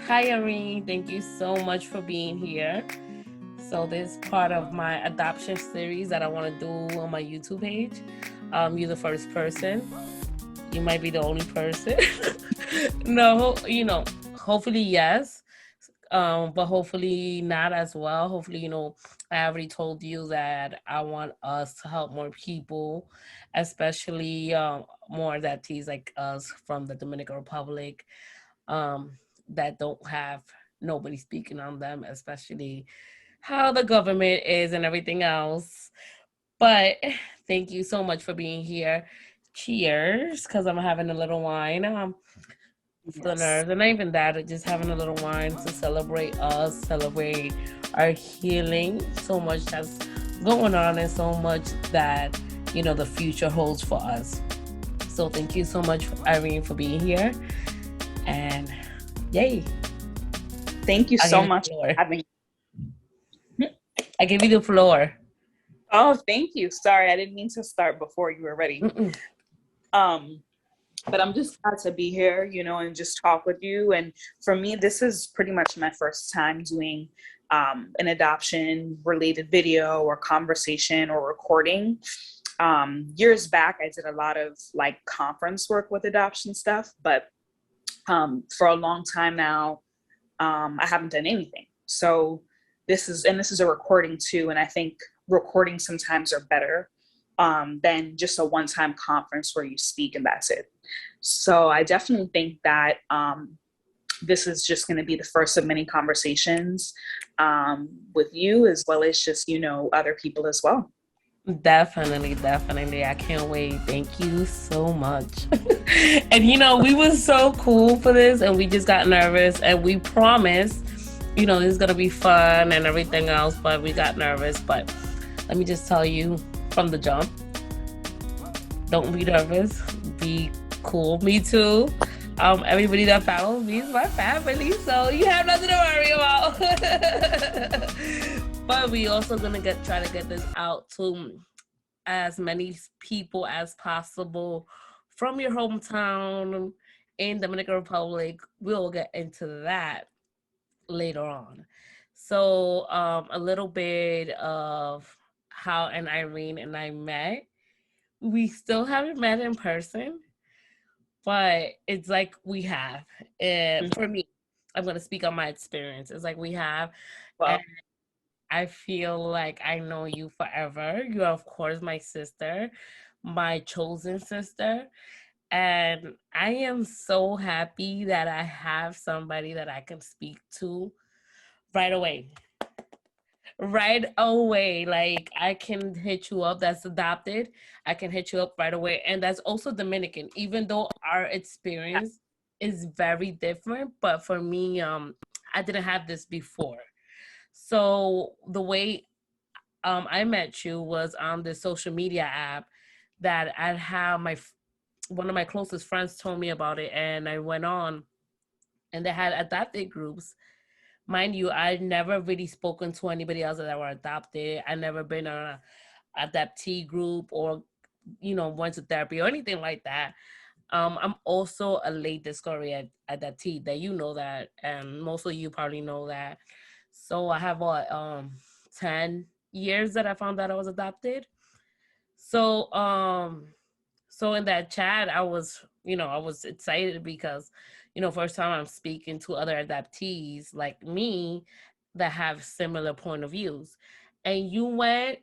Hi, Irene. Thank you so much for being here. So this is part of my adoption series that I want to do on my YouTube page. You're the first person. You might be the only person. No, hopefully yes. But hopefully not as well. Hopefully, I already told you that I want us to help more people, especially more adoptees like us from the Dominican Republic, that don't have nobody speaking on them, especially how the government is and everything else. But thank you so much for being here. Cheers, because I'm having a little wine. For the Yes. nerves, and not even that, just having a little wine to celebrate us, celebrate our healing. So much that's going on, and so much that the future holds for us. So thank you so much, Irene, for being here, and yay! Thank you I so give you much the for floor. having me. I give you the floor. Oh, thank you. Sorry, I didn't mean to start before you were ready. Mm-mm. Um, but I'm just glad to be here, and just talk with you. And for me, this is pretty much my first time doing an adoption related video or conversation or recording. Years back, I did a lot of like conference work with adoption stuff, but for a long time now, I haven't done anything. So this is a recording too, and I think recordings sometimes are better than just a one-time conference where you speak and that's it. So I definitely think that this is just going to be the first of many conversations with you, as well as just other people as well. Definitely, definitely. I can't wait. Thank you so much. And we were so cool for this, and we just got nervous, and we promised, this is gonna be fun and everything else, but we got nervous. But let me just tell you from the jump, don't be nervous. Be cool. Me too. Everybody that follows me is my family, so you have nothing to worry about. But we also gonna try to get this out to as many people as possible from your hometown in Dominican Republic. We'll get into that later on. So a little bit of how and Irene and I met. We still haven't met in person, but it's like we have. And Mhm. for me, I'm gonna speak on my experience. It's like we have, and Well, I feel like I know you forever. You are, of course, my sister, my chosen sister. And I am so happy that I have somebody that I can speak to right away. Right away. Like, I can hit you up. That's adopted. I can hit you up right away. And that's also Dominican, even though our experience is very different. But for me, I didn't have this before. So the way I met you was on the social media app that I have one of my closest friends told me about it, and I went on, and they had adopted groups. Mind you, I never really spoken to anybody else that were adopted. I never been on a adoptee group or went to therapy or anything like that. I'm also a late discovery adoptee. That you know that, and most of you probably know that. So I have what 10 years that I found that I was adopted. So so in that chat I was excited because first time I'm speaking to other adoptees like me that have similar point of views. And you went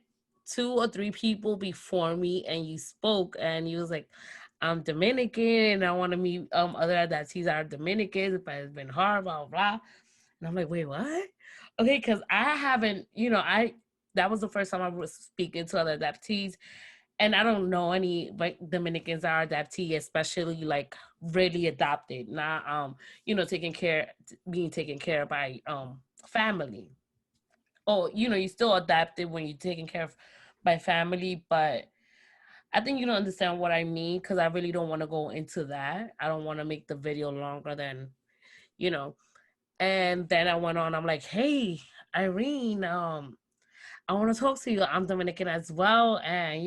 2 or 3 people before me and you spoke and you was like, I'm Dominican and I want to meet other adoptees that are Dominicans, but it's been hard, blah blah blah. And I'm like, wait, what? Okay, because I haven't, I that was the first time I was speaking to other adoptees, and I don't know any like Dominicans that are adoptee, especially like really adopted, not being taken care of by family. Oh, you still adopted when you're taken care of by family, but I think you don't understand what I mean because I really don't want to go into that. I don't want to make the video longer than you know. And then I went on. I'm like, hey, Irene, I want to talk to you. I'm Dominican as well, and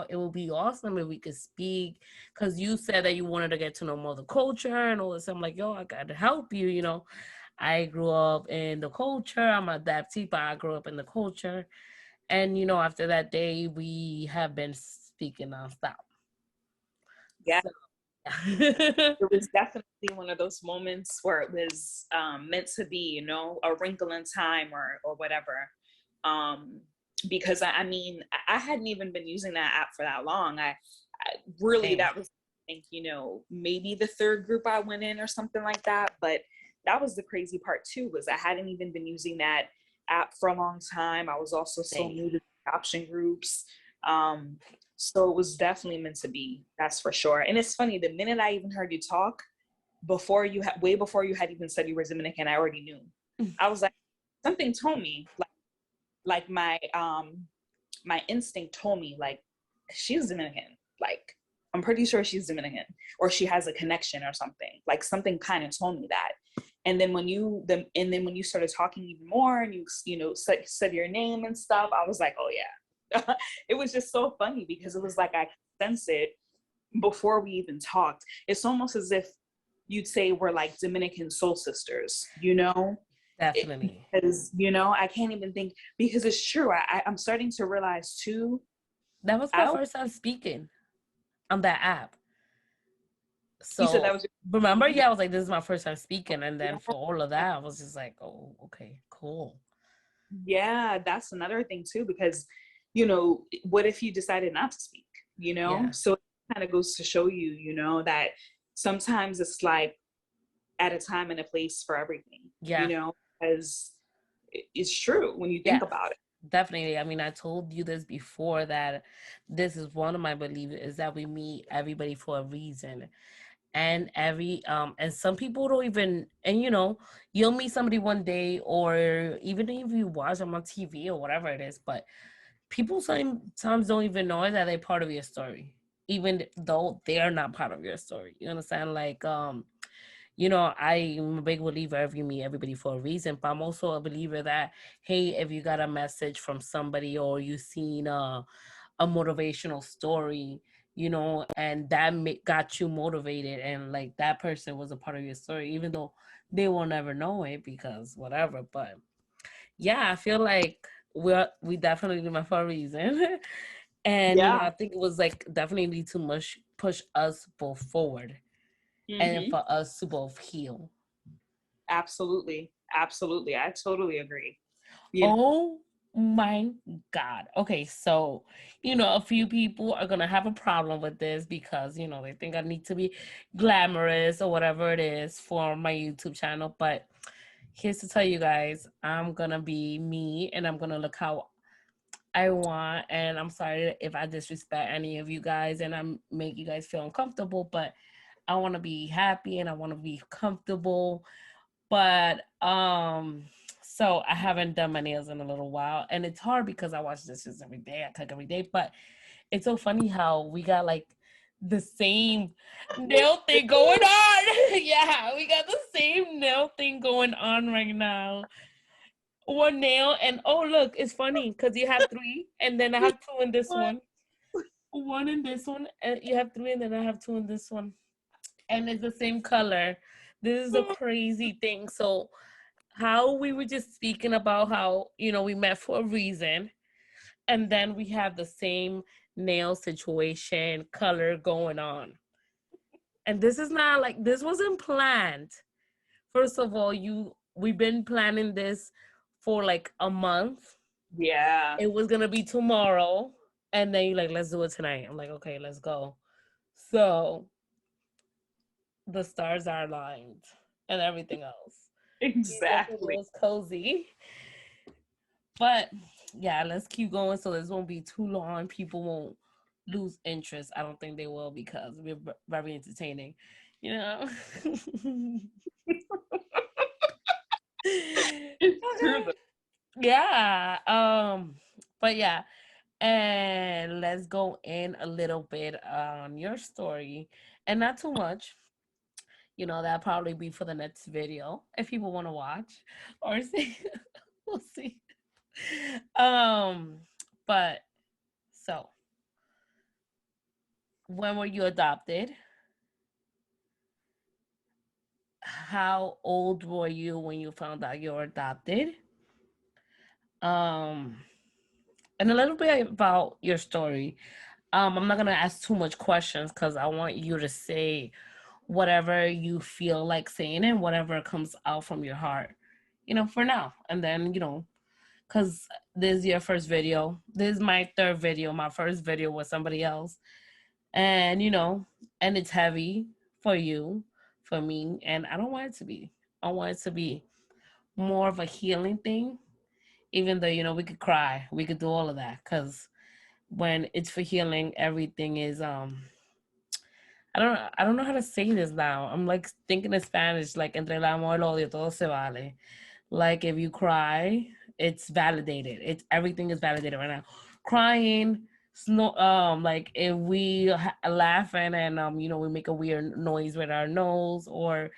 it would be awesome if we could speak. Because you said that you wanted to get to know more of the culture and all this. I'm like, yo, I got to help you. I grew up in the culture. I'm a adoptee, but I grew up in the culture. And, after that day, we have been speaking nonstop. Yeah, So, it was definitely one of those moments where it was meant to be, a wrinkle in time or whatever. Um, because I mean, I hadn't even been using that app for that long. I really, same. that was, I think, maybe the third group I went in or something like that. But that was the crazy part too, was I hadn't even been using that app for a long time. I was also so Same. new to adoption groups. Um, so it was definitely meant to be, that's for sure. And it's funny, the minute I even heard you talk, way before you had even said you were Dominican, I already knew. I was like, something told me, like my instinct told me, like, she's Dominican. Like, I'm pretty sure she's Dominican, or she has a connection or something. Like, something kind of told me that. And then when you started talking even more, and you said your name and stuff, I was like, oh yeah. It was just so funny because it was like I could sense it before we even talked. It's almost as if you'd say we're like Dominican soul sisters, Definitely. because I can't even think, because it's true. I'm starting to realize too. That was my I first time speaking on that app. You said that So was remember, your, yeah, I was like, this is my first time speaking. And then for all of that, I was just like, oh, okay, cool. yeah, that's another thing too, because what if you decided not to speak, Yeah. so it kind of goes to show you, that sometimes it's like at a time and a place for everything, Yeah. because it's true when you think Yes. about it. Definitely. I mean, I told you this before that this is one of my beliefs is that we meet everybody for a reason. And some people don't even, and you'll meet somebody one day, or even if you watch them on TV or whatever it is, but people sometimes don't even know that they're part of your story, even though they're not part of your story. You understand? Like, I'm a big believer of you meet everybody for a reason, but I'm also a believer that, hey, if you got a message from somebody or you seen a motivational story, and that got you motivated, and like that person was a part of your story, even though they will never know it because whatever. But yeah, I feel like we definitely met for a reason. And Yeah. I think it was like definitely too much push us both forward and Hmm. for us to both heal. Absolutely. Absolutely. I totally agree. You know, Oh my God. Okay, so, a few people are going to have a problem with this because, they think I need to be glamorous or whatever it is for my YouTube channel. But here's to tell you guys, I'm going to be me and I'm going to look how I want. And I'm sorry if I disrespect any of you guys and I make you guys feel uncomfortable, but I want to be happy and I want to be comfortable. But so I haven't done my nails in a little while, and it's hard because I wash dishes every day, I cook every day. But it's so funny how we got like the same nail thing going on. Yeah, we got the same nail thing going on right now. One nail, and oh look, it's funny because you have three, and then I have two in this what? one. One in this one, and you have three, and then I have two in this one, and it's the same color. This is a crazy thing. So how we were just speaking about how we met for a reason, and then we have the same nail situation color going on, and this is not like this wasn't planned. First of all, we've been planning this for like a month. Yeah. It was gonna be tomorrow, and then you're like, let's do it tonight. I'm like, okay, let's go. So the stars are aligned and everything else. We make it Exactly. was cozy. But yeah, let's keep going so this won't be too long. People won't lose interest. I don't think they will because we're very entertaining, you know? It's true Okay. though. Yeah. But yeah. And let's go in a little bit on your story. And not too much. That'll probably be for the next video if people want to watch or see. We'll see. Um, but so when were you adopted? how old were you when you found out you were adopted? Um, and a little bit about your story. I'm not gonna ask too much questions because I want you to say whatever you feel like saying and whatever comes out from your heart, for now. And then, because this is your first video. This is my third video. My first video was somebody else. And, and it's heavy for you, for me. And I don't want it to be. I want it to be more of a healing thing, even though, we could cry. We could do all of that. Because when it's for healing, everything is I don't know how to say this now. I'm like thinking in Spanish, like entre el amor y el odio todo se vale. Like if you cry, it's validated. It's everything is validated right now. Crying, like if we laughing and we make a weird noise with our nose, or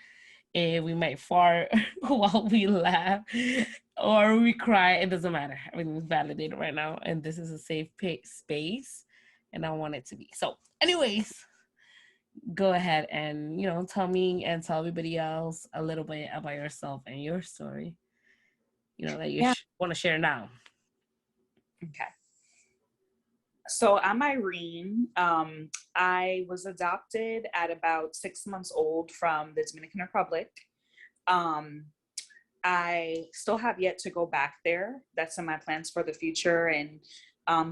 if we might fart while we laugh, or we cry, it doesn't matter. Everything's validated right now, and this is a safe space, and I want it to be. So, anyways, go ahead and tell me and tell everybody else a little bit about yourself and your story, that you Yeah. want to share now. Okay. So I'm Irene. I was adopted at about 6 months old from the Dominican Republic. Um, I still have yet to go back there. That's in my plans for the future, and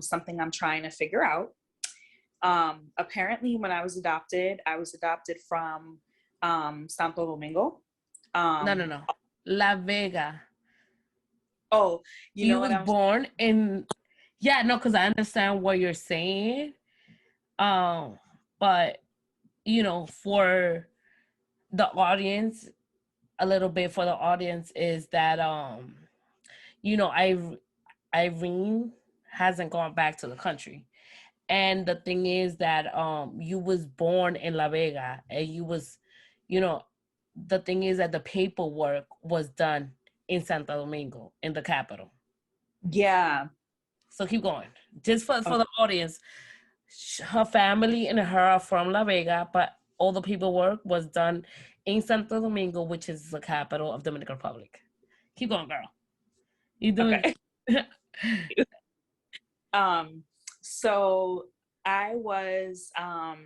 something I'm trying to figure out. Apparently, when I was adopted from Santo Domingo. No. La Vega. Oh, you You know what was I'm born in, yeah, no, because I understand what you're saying. But for the audience, a little bit for the audience is that I Irene hasn't gone back to the country. And the thing is that you was born in La Vega, and you was, you know, the thing is that the paperwork was done in Santo Domingo, in the capital. Yeah. So keep going. Just for Oh, the audience, her family and her are from La Vega, but all the paperwork was done in Santo Domingo, which is the capital of Dominican Republic. Keep going, girl. You doing? okay. Um, so I was I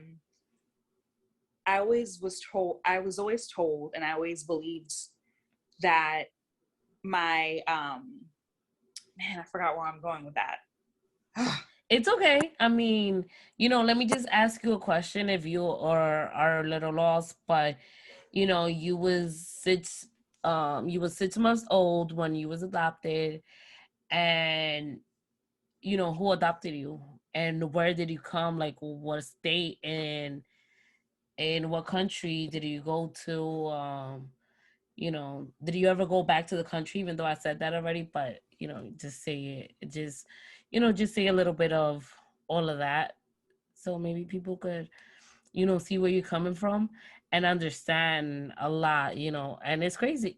was always told, and I always believed that my man, I forgot where I'm going with that. It's okay. I mean, let me just ask you a question if you are a little lost, but you was 6 months old when you was adopted, and who adopted you, and where did you come, like what state, and in what country did you go to? Did you ever go back to the country, even though I said that already? But just say it. Just say a little bit of all of that, so maybe people could see where you're coming from and understand a lot. And it's crazy.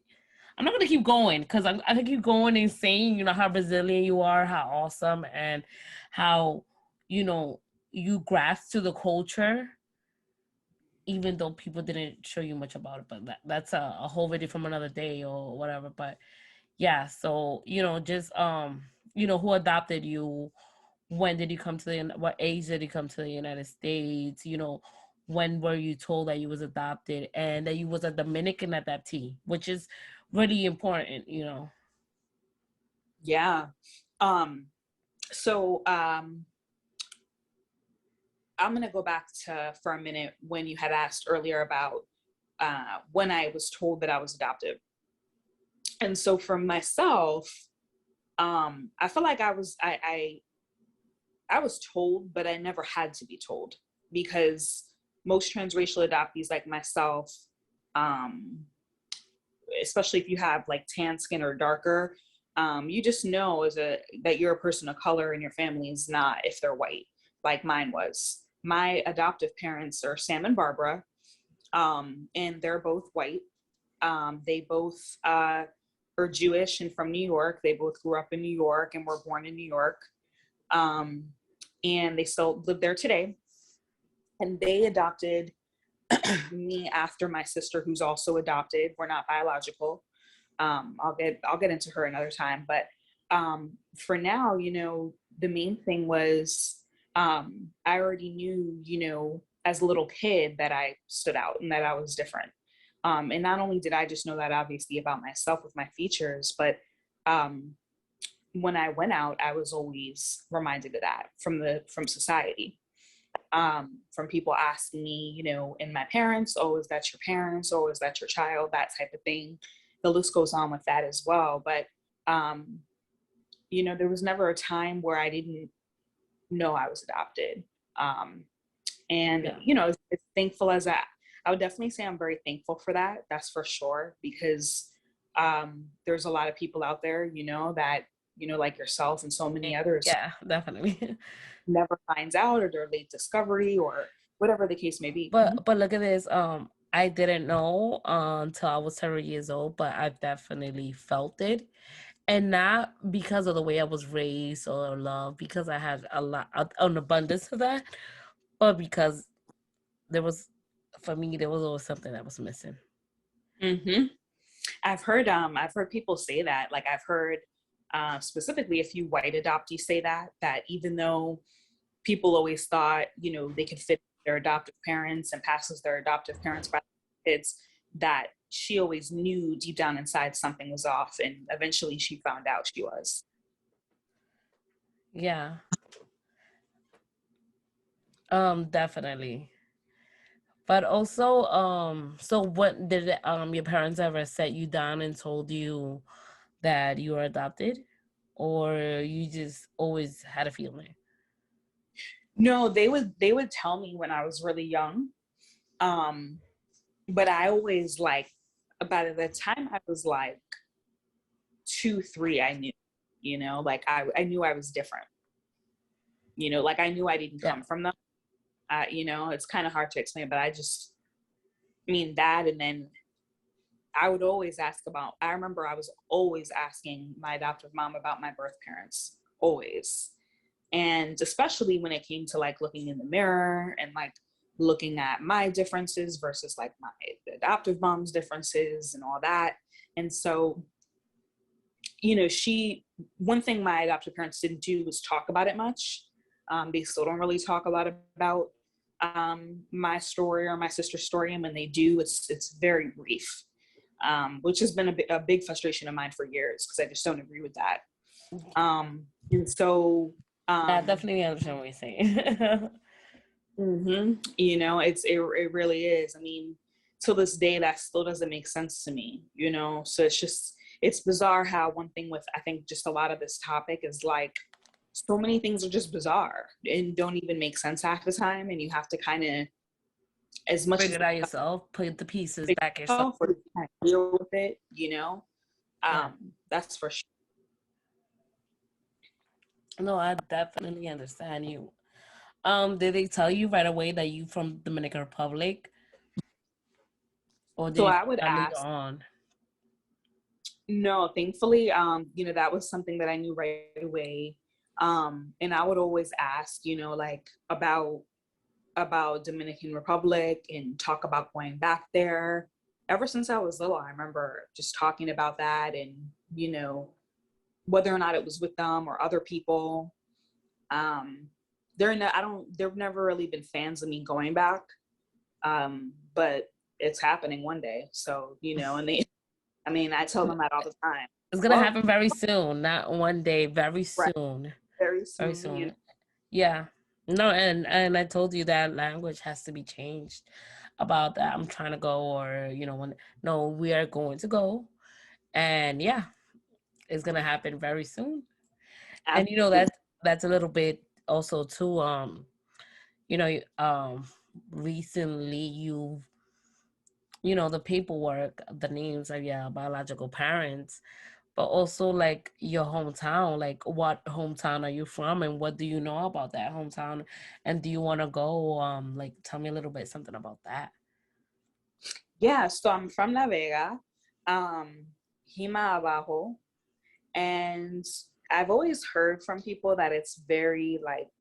I'm not gonna keep going because I think keep going and saying how Brazilian you are, how awesome, and how you know you grasp to the culture, even though people didn't show you much about it. But that's a whole video from another day or whatever. But yeah, so just who adopted you, when did you come to what age did you come to the United States, when were you told that you was adopted and that you was a Dominican adoptee, which is really important. Yeah. Um, so I'm going to go back to for a minute when you had asked earlier about when I was told that I was adopted. And so for myself, I feel like I was told, but I never had to be told, because most transracial adoptees like myself, um, especially if you have like tan skin or darker, you just know that you're a person of color and your family is not if they're white, like mine was. My adoptive parents are Sam and Barbara, and they're both white. They both are Jewish and from New York. They both grew up in New York and were born in New York. Um, and they still live there today. And they adopted me after my sister, who's also adopted. We're not biological. I'll get into her another time, but for now, you know, the main thing was I already knew, you know, as a little kid that I stood out and that I was different. And not only did I just know that obviously about myself with my features, but when I went out, I was always reminded of that from society, from people asking me, you know, and my parents, oh, is that your parents? Or is that your child? That type of thing. The list goes on with that as well. But, you know, there was never a time where I didn't know I was adopted. And, Yeah. you know, as thankful as I would definitely say I'm very thankful for that. That's for sure. Because there's a lot of people out there, you know, that, you know, like yourself and so many others Yeah, definitely. never finds out, or they're late discovery, or whatever the case may be. But look at this. I didn't know until I was 30 years old, but I definitely felt it. And not because of the way I was raised or loved, because I had an abundance of that, but because there was, for me, there was always something that was missing. Mm-hmm. I've heard people say that. Like I've heard specifically a few white adoptees say that even though people always thought, you know, they could fit their adoptive parents and pass as their adoptive parents by kids, that she always knew deep down inside something was off, and eventually she found out she was. Yeah, definitely. But also, so what did your parents ever set you down and told you that you were adopted, or you just always had a feeling? No, they would tell me when I was really young. Um, but I always like, by the time I was like 2, 3, I knew, you know, like I knew I was different, you know, like I knew I didn't Yeah. come from them. You know, it's kind of hard to explain, but I mean that. And then I would always ask about, I remember I was always asking my adoptive mom about my birth parents, always. And especially when it came to like looking in the mirror and like looking at my differences versus like my adoptive mom's differences and all that. And so, you know, one thing my adoptive parents didn't do was talk about it much. They still don't really talk a lot about my story or my sister's story. And when they do, it's very brief, which has been a big frustration of mine for years, because I just don't agree with that. And so, Yeah, I definitely understand what you're saying. you know, it really is. I mean, till this day, that still doesn't make sense to me, you know? So it's bizarre how one thing with, I think, just a lot of this topic is like, so many things are just bizarre and don't even make sense half the time. And you have to kind of, as much Figure as it out yourself, put the pieces figure back it yourself. out or kind of deal with it, you know? Yeah. That's for sure. No, I definitely understand you. Did they tell you right away that you from Dominican Republic, or did So you I find would out later ask, on? no, thankfully, you know, that was something that I knew right away. And I would always ask, you know, like about Dominican Republic and talk about going back there. Ever since I was little, I remember just talking about that, and, you know, whether or not it was with them or other people. Um, they've never really been fans of me going back. But it's happening one day. So, you know, I mean, I tell them that all the time. It's gonna Well, happen very soon, not one day, very right, soon. very Very soon, you know. soon. Yeah. No, and I told you that language has to be changed about that. I'm trying to go, or when no, we are going to go. And yeah, it's gonna happen very soon. And Absolutely. that's a little bit also too you know, recently the paperwork, the names of your biological parents, but also like your hometown, like what hometown are you from and what do you know about that hometown, and do you want to go, like tell me a little bit something about that. Yeah, so I'm from La Vega, um, Hima Abajo, and I've always heard from people that it's very like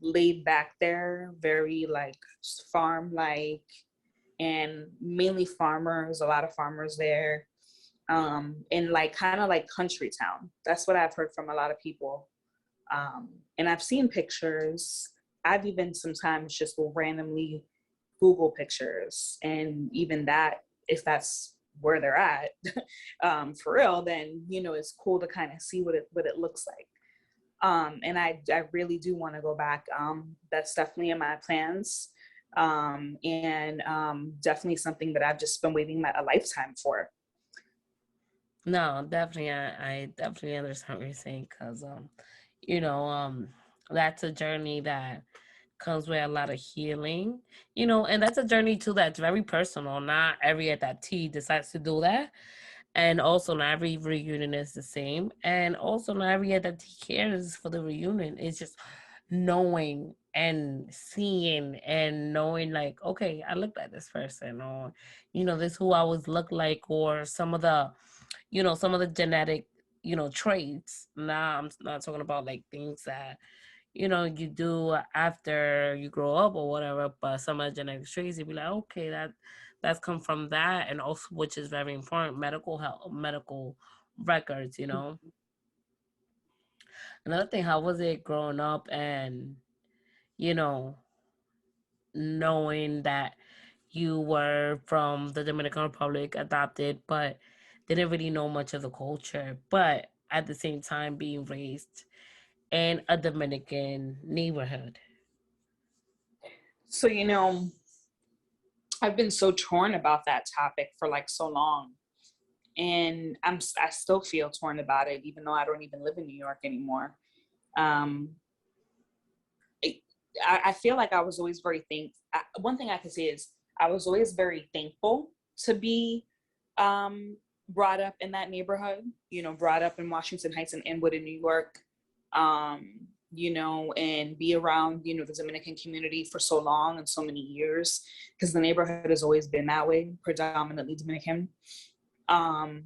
laid back there, very like farm like, and mainly farmers, a lot of farmers there, and like kind of like country town. That's what I've heard from a lot of people. And I've seen pictures. I've even sometimes just will randomly Google pictures, and even that, if that's where they're at, for real, then it's cool to kind of see what it looks like. And I really do want to go back. That's definitely in my plans, and definitely something that I've just been waiting a lifetime for. No, definitely, I definitely understand what you're saying because, you know, that's a journey that comes with a lot of healing, and that's a journey too that's very personal. Not every adoptee decides to do that. And also, not every reunion is the same. And also, not every adoptee cares for the reunion. It's just knowing and seeing and knowing, like, okay, I look like this person, or, this who I always look like, or some of the genetic, traits. Now, I'm not talking about like things that you do after you grow up or whatever, but some of the genetic traits, you'd be like, okay, that's come from that, and also, which is very important, medical health, medical records. Another thing, how was it growing up and you know knowing that you were from the Dominican Republic, adopted, but didn't really know much of the culture, but at the same time being raised in a Dominican neighborhood? So, I've been so torn about that topic for like so long. And I still feel torn about it, even though I don't even live in New York anymore. Um, I feel like I was always very one thing I can say is I was always very thankful to be brought up in that neighborhood, brought up in Washington Heights and Inwood in New York, and be around, the Dominican community for so long and so many years, because the neighborhood has always been that way, predominantly Dominican. Um,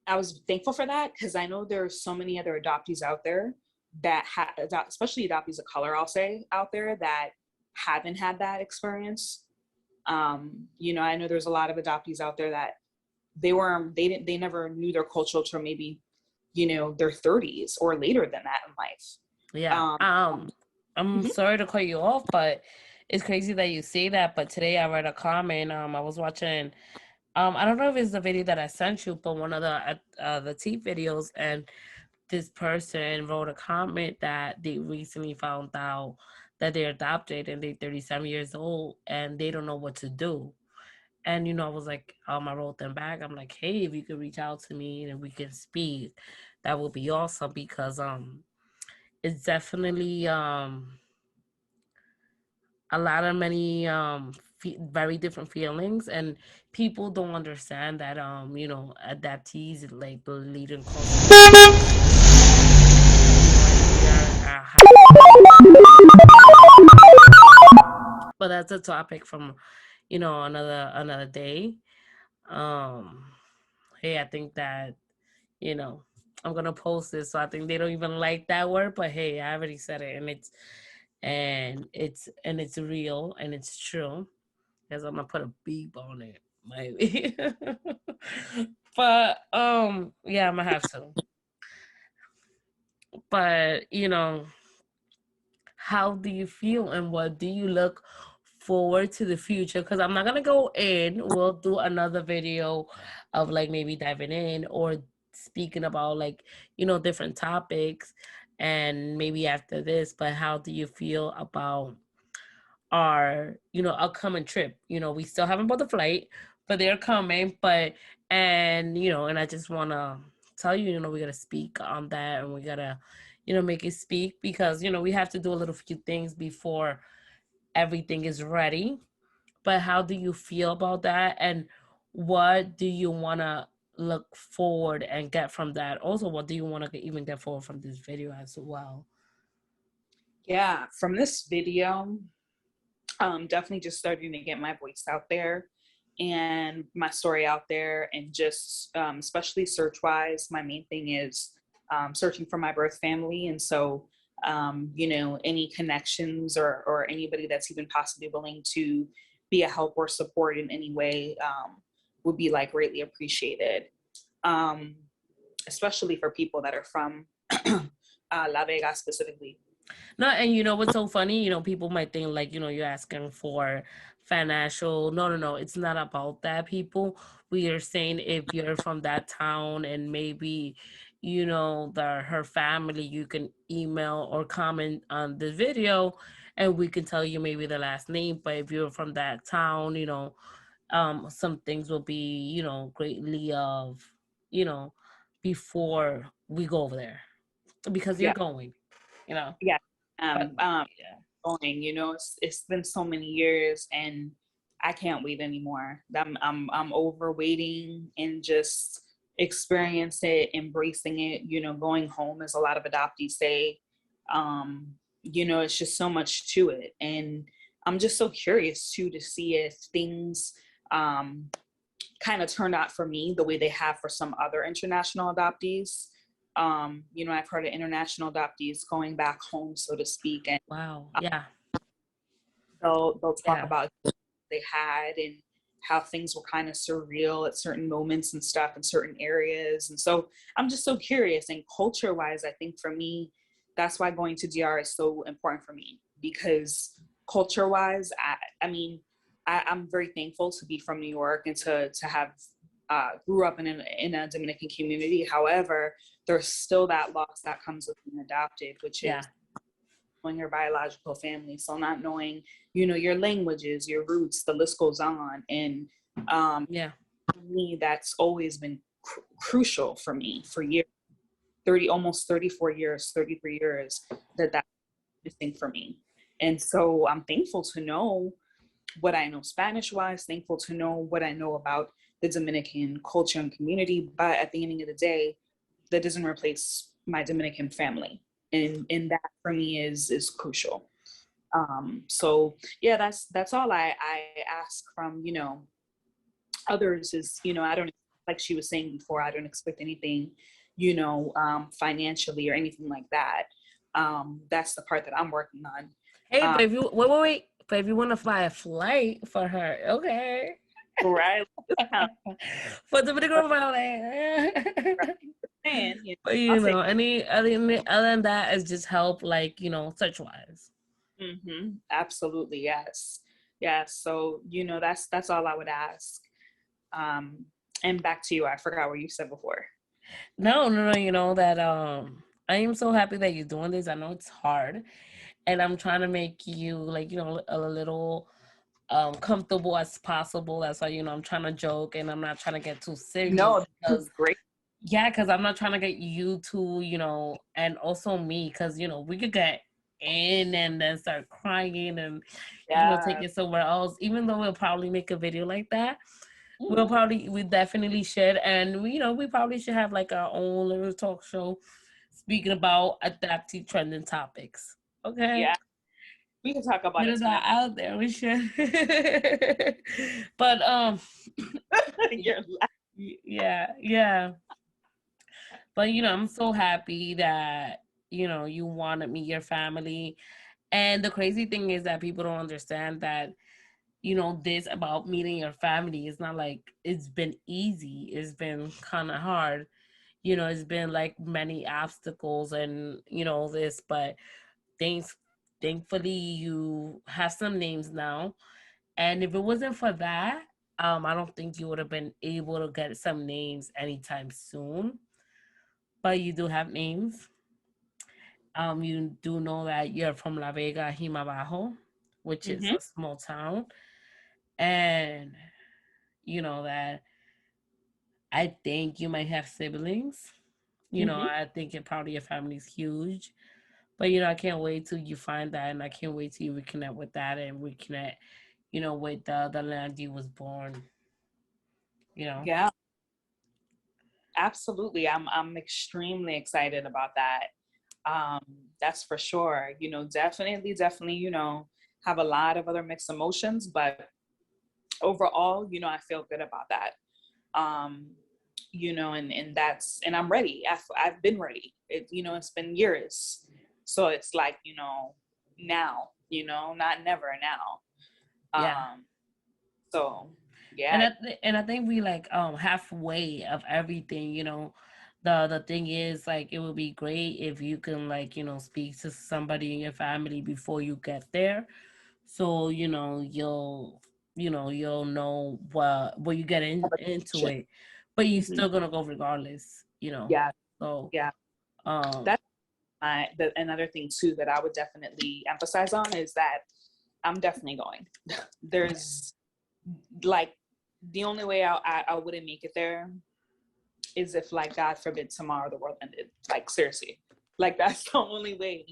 I was thankful for that because I know there are so many other adoptees out there that especially adoptees of color, I'll say, out there that haven't had that experience. I know there's a lot of adoptees out there that they never knew their culture till maybe, their 30s or later than that in life. Yeah. I'm Mhm. sorry to cut you off, but it's crazy that you say that. But today I read a comment. I was watching. I don't know if it's the video that I sent you, but one of the teeth videos, and this person wrote a comment that they recently found out that they're adopted and they're 37 years old and they don't know what to do. And I was like, I wrote them back. I'm like, hey, if you could reach out to me and we can speak, that would be awesome because it's definitely a lot of many very different feelings, and people don't understand that adoptees like the leading cause of we are but that's a topic from another day. um hey, I think that you know I'm gonna post this, so I think they don't even like that word, but hey, I already said it, and it's real and it's true, because I'm gonna put a beep on it, maybe. But yeah, I'm gonna have to. But how do you feel and what do you look forward to the future? Because I'm not gonna go in. We'll do another video of like maybe diving in or speaking about like different topics, and maybe after this. But how do you feel about our upcoming trip? We still haven't bought the flight, but they're coming. But and I just want to tell you, we gotta speak on that, and we gotta make it speak, because we have to do a little few things before everything is ready. But how do you feel about that, and what do you want to look forward and get from that? Also, what do you want to even get forward from this video as well? Yeah, from this video, definitely just starting to get my voice out there and my story out there, and just especially search wise, my main thing is searching for my birth family. And so, you know, any connections or anybody that's even possibly willing to be a help or support in any way would be like greatly appreciated. Um, Especially for people that are from La Vega specifically. No, and you know what's so funny? You know, people might think like, you know, you're asking for financial. No, no, no. It's not about that, people. We are saying if you're from that town and maybe, you know, her family, you can email or comment on the video and we can tell you maybe the last name. But if you're from that town, you know, some things will be, you know, greatly of, you know, before we go over there because you're Yeah, going, you know. yeah. But yeah. Going, you know, it's been so many years and I can't wait anymore. I'm over waiting and just experience it, embracing it, you know, going home, as a lot of adoptees say. You know, it's just so much to it. And I'm just so curious too to see if things kind of turned out for me the way they have for some other international adoptees. You know, I've heard of international adoptees going back home, so to speak, and Wow. Yeah. they'll talk Yeah. about they had and how things were kind of surreal at certain moments and stuff in certain areas. And so I'm just so curious. And culture wise, I think for me, that's why going to DR is so important for me, because culture wise, I mean, I'm very thankful to be from New York and to have grew up in a Dominican community. However, there's still that loss that comes with being adopted, which Yeah. is knowing your biological family. So not knowing, you know, your languages, your roots, the list goes on. And Yeah. for me, that's always been crucial for me for years, 30, almost 34 years, 33 years, that's missing for me. And so I'm thankful to know what I know Spanish wise, thankful to know what I know about the Dominican culture and community. But at the end of the day, that doesn't replace my Dominican family. And that for me is crucial. So yeah, that's all I ask from, you know, others is, you know, I don't, like she was saying before, I don't expect anything, you know, financially or anything like that. That's the part that I'm working on. Hey, but if you wait. But if you want to fly a flight for her, okay. Right. For Dominican Republic. And, you know, But I'll you take. know, any other than that is just help, like, you know, search wise. Absolutely, yes, yes. So, you know, that's all I would ask. Um, and back to you. I forgot what you said before. No, no, no. You know that I am so happy that you're doing this. I know it's hard, and I'm trying to make you like, you know, a little comfortable as possible. That's why, you know, I'm trying to joke and I'm not trying to get too serious No, this is because great. yeah, because I'm not trying to get you to, you know, and also me, because you know we could get in and then start crying and you know take Yeah. it somewhere else. Even though we'll probably make a video like that, Mhm. we definitely should, and we, you know, we probably should have like our own little talk show speaking about adaptive trending topics. Okay, Yeah, we can talk about put it it tonight. out there. We should, but You're yeah, yeah. But you know, I'm so happy that you know you want to meet your family. And the crazy thing is that people don't understand that you know this about meeting your family. It's not like it's been easy. It's been kind of hard. You know, it's been like many obstacles and you know this, but things. Thankfully, you have some names now. And if it wasn't for that, I don't think you would have been able to get some names anytime soon. But you do have names. You do know that you're from La Vega, Abajó, which is Mhm. a small town, and you know that I think you might have siblings. You know, Mhm. I think it probably your family's huge, but you know, I can't wait till you find that, and I can't wait till you reconnect with that and reconnect, you know, with the land you was born. You know, Yeah, absolutely. I'm extremely excited about that. Um, that's for sure. You know, definitely, you know, have a lot of other mixed emotions, but overall, you know, I feel good about that. Um, and that's, and I'm ready. I've been ready. It's been years. So it's like, now, not never now. Yeah. So And yeah, I think we like halfway of everything, The thing is, like, it would be great if you can, like, speak to somebody in your family before you get there. So, you'll know what you get into it. But you're hmm still gonna go regardless. yeah, So yeah. um That's another thing too that I would definitely emphasize on is that I'm definitely going. There's like the only way I wouldn't make it there is if, like, God forbid, tomorrow the world ended. Like, seriously, like, that's the only way.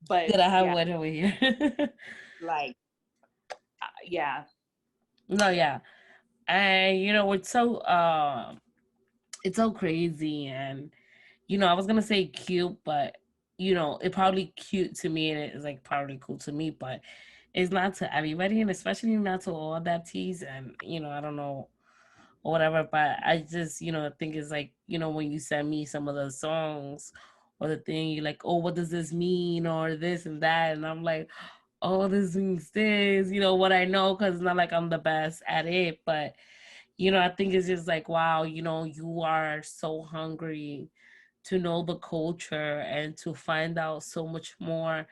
But did I have yeah, one over here? like, yeah. No, yeah. And it's so crazy. And I was gonna say cute, but it probably cute to me, and it's like probably cool to me, but it's not to everybody, and especially not to all adoptees. And I don't know, or whatever. But I just think it's like, when you send me some of the songs or the thing, you're like, oh, what does this mean, or this and that, and I'm like, oh, this means this. What I know, because it's not like I'm the best at it, but I think it's just like, wow, you are so hungry to know the culture and to find out so much more.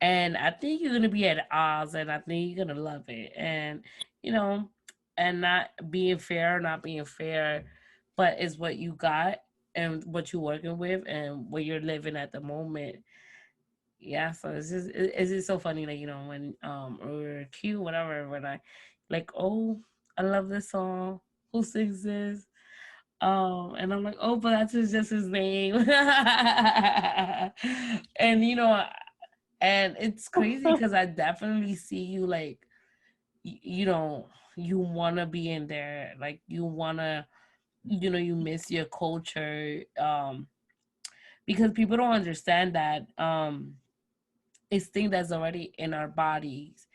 And I think you're gonna be at odds, and I think you're gonna love it. And you know, and not being fair, but it's what you got and what you're working with and what you're living at the moment. Yeah, so it's just so funny, like, when or cute, whatever, when I like, oh, I love this song. Who sings this? And I'm like, oh, but that's just his name. And and it's crazy because I definitely see you, like, you want to be in there, like, you want to, you miss your culture, because people don't understand that it's thing that's already in our bodies,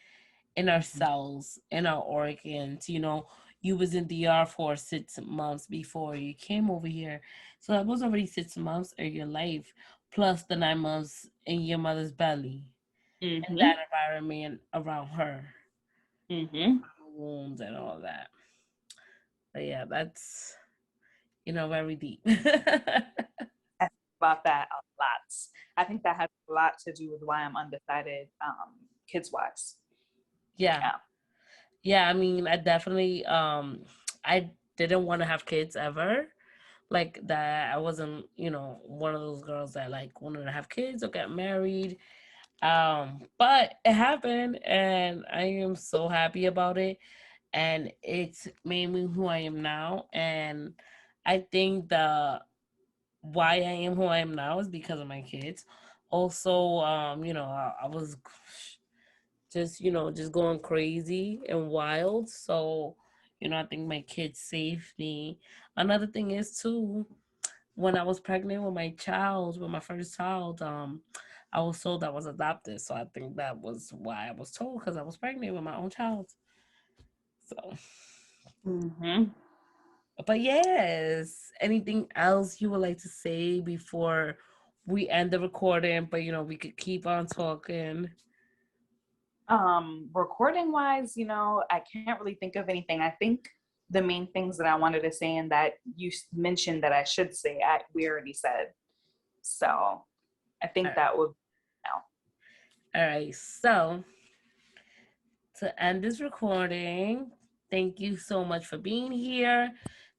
in our cells, in our organs. You was in DR for 6 months before you came over here, so that was already 6 months of your life, plus the 9 months in your mother's belly, and Mm-hmm. that environment around her, Mm-hmm. wounds and all that. But yeah, that's very deep. I think about that a lot. I think that has a lot to do with why I'm undecided, kids wise. Yeah. Yeah. Yeah, I mean, I definitely I didn't want to have kids ever. Like that, I wasn't, one of those girls that like wanted to have kids or get married. But it happened, and I am so happy about it, and it's made me who I am now. And I think the why I am who I am now is because of my kids. Also, I was just going crazy and wild. So, I think my kids saved me. Another thing is too, when I was pregnant with my first child, I was told I was adopted. So I think that was why I was told, because I was pregnant with my own child. So, Mm-hmm. but yes, anything else you would like to say before we end the recording? But we could keep on talking. Recording wise, I can't really think of anything. I think the main things that I wanted to say and that you mentioned that I should say, we already said. So I All think right. that would, now. All right. So to end this recording, thank you so much for being here.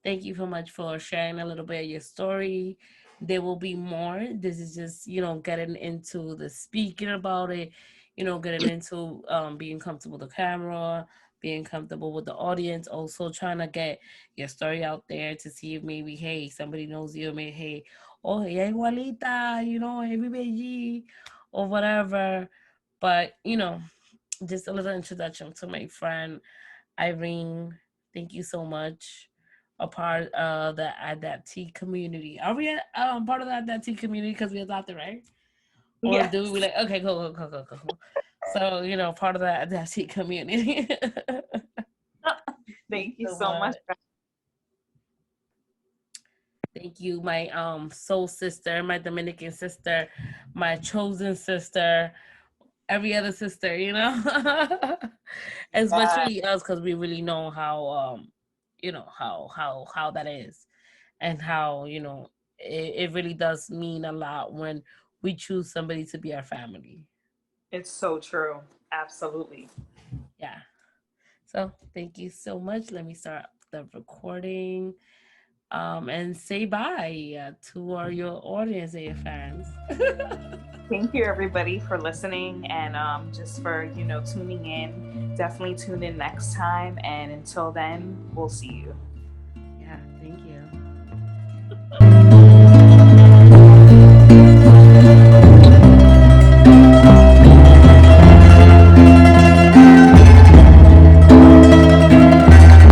Thank you so much for sharing a little bit of your story. There will be more. This is just, getting into the speaking about it, getting into being comfortable with the camera, being comfortable with the audience, also trying to get your story out there to see if maybe, hey, somebody knows you, maybe, hey, oh, ella igualita, every baby, or whatever. But, just a little introduction to my friend Irene. Thank you so much. A part of the adoptee community. Are we part of the adoptee community because we adopted, right? Or do we Yes. like, okay, go. So, part of the adoptee community. Thank Thank you you so so much. much. Thank you, my soul sister, my Dominican sister, my chosen sister, every other sister, you know. Especially us, because we really know how how that is, and how it really does mean a lot when we choose somebody to be our family. It's so true. Absolutely. Yeah. So thank you so much. Let me start the recording. And say bye to your audience and your fans. Thank you, everybody, for listening and just for, tuning in. Definitely tune in next time. And until then, we'll see you.